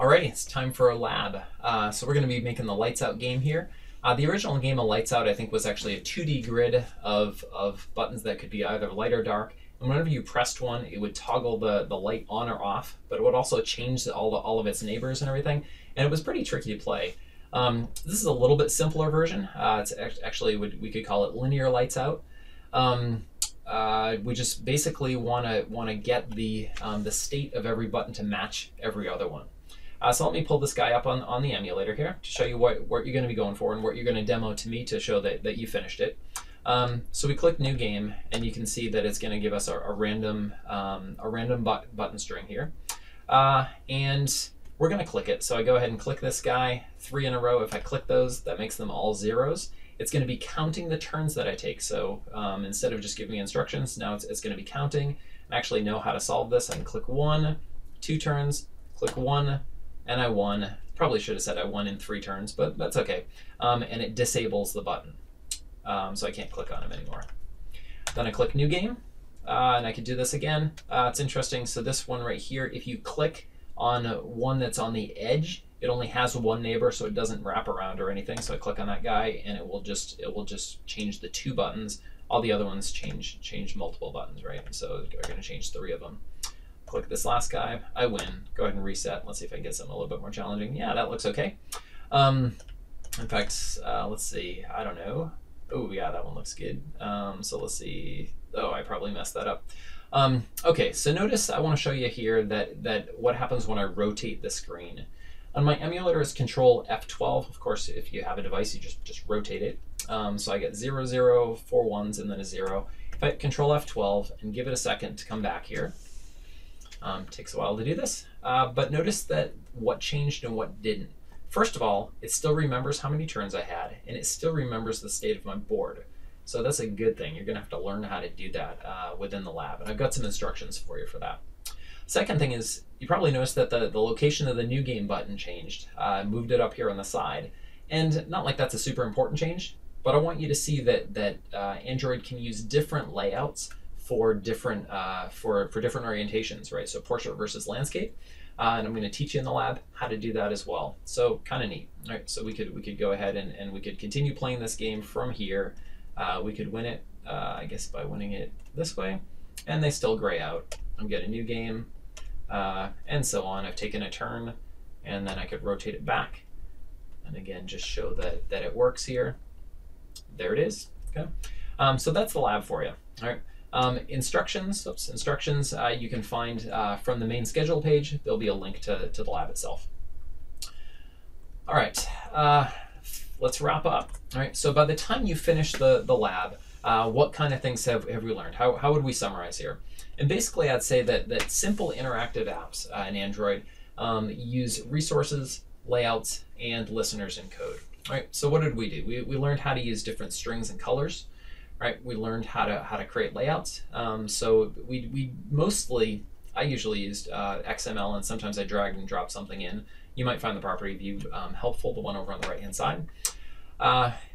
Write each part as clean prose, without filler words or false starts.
Alrighty, it's time for a lab. So we're going to be making the Lights Out game here. The original game of Lights Out, I think, was actually a 2D grid of buttons that could be either light or dark. And whenever you pressed one, it would toggle the light on or off, but it would also change all of its neighbors and everything. And it was pretty tricky to play. This is a little bit simpler version. It's actually, we could call it linear Lights Out. We just basically want to get the state of every button to match every other one. So let me pull this guy up on the emulator here to show you what you're going to be going for and what you're going to demo to me to show that you finished it. So we click New Game, and you can see that it's going to give us a random button string here, and we're going to click it. So I go ahead and click this guy 3 in a row. If I click those, that makes them all zeros. It's going to be counting the turns that I take. So instead of just giving me instructions, now it's going to be counting and actually know how to solve this. I can click 1, 2 turns, click 1, and I won. Probably should have said I won in 3 turns, but that's okay. And it disables the button. So I can't click on him anymore. Then I click New Game, and I can do this again. It's interesting. So this one right here, if you click on one that's on the edge, it only has one neighbor, so it doesn't wrap around or anything. So I click on that guy, and it will just change the 2 buttons. All the other ones change multiple buttons, right? So they're going to change 3 of them. Click this last guy, I win. Go ahead and reset. Let's see if I can get something a little bit more challenging. Yeah, that looks okay. In fact, let's see. I don't know. Oh yeah, that one looks good. So let's see. Oh, I probably messed that up. Okay, so notice I want to show you here that what happens when I rotate the screen. On my emulator is Control F12. Of course, if you have a device, you just rotate it. So I get 0, 0, 4 ones, and then a 0. If I hit Control F12 and give it a second to come back here, takes a while to do this, but notice that what changed and what didn't. First of all, it still remembers how many turns I had, and it still remembers the state of my board. So that's a good thing. You're going to have to learn how to do that within the lab, and I've got some instructions for you for that. Second thing is, you probably noticed that the location of the New Game button changed. I moved it up here on the side, and not like that's a super important change, but I want you to see that Android can use different layouts for different different orientations, right? So portrait versus landscape, and I'm going to teach you in the lab how to do that as well. So kind of neat. All right, so we could go ahead and we could continue playing this game from here. We could win it, I guess, by winning it this way, and they still gray out. I'm getting a new game, and so on. I've taken a turn, and then I could rotate it back, and again just show that it works here. There it is. Okay, so that's the lab for you. All right. Instructions you can find from the main schedule page. There'll be a link to the lab itself. All right, let's wrap up. All right, so by the time you finish the lab, what kind of things have we learned? How would we summarize here? And basically I'd say that simple interactive apps in Android use resources, layouts, and listeners in code. All right, so what did we do? We learned how to use different strings and colors. Right, we learned how to create layouts. So I usually used XML, and sometimes I dragged and dropped something in. You might find the property view helpful, the one over on the right-hand side.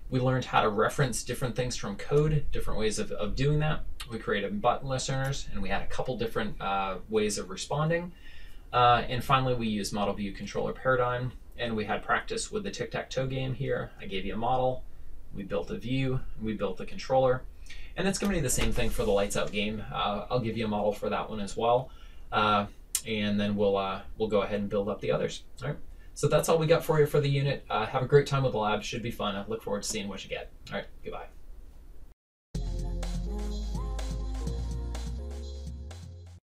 We learned how to reference different things from code, different ways of doing that. We created button listeners, and we had a couple different ways of responding. And finally, we used model view controller paradigm, and we had practice with the tic-tac-toe game here. I gave you a model. We built a view, we built a controller, and it's going to be the same thing for the Lights Out game. I'll give you a model for that one as well, and then we'll go ahead and build up the others. All right. So that's all we got for you for the unit. Have a great time with the lab. Should be fun. I look forward to seeing what you get. All right. Goodbye.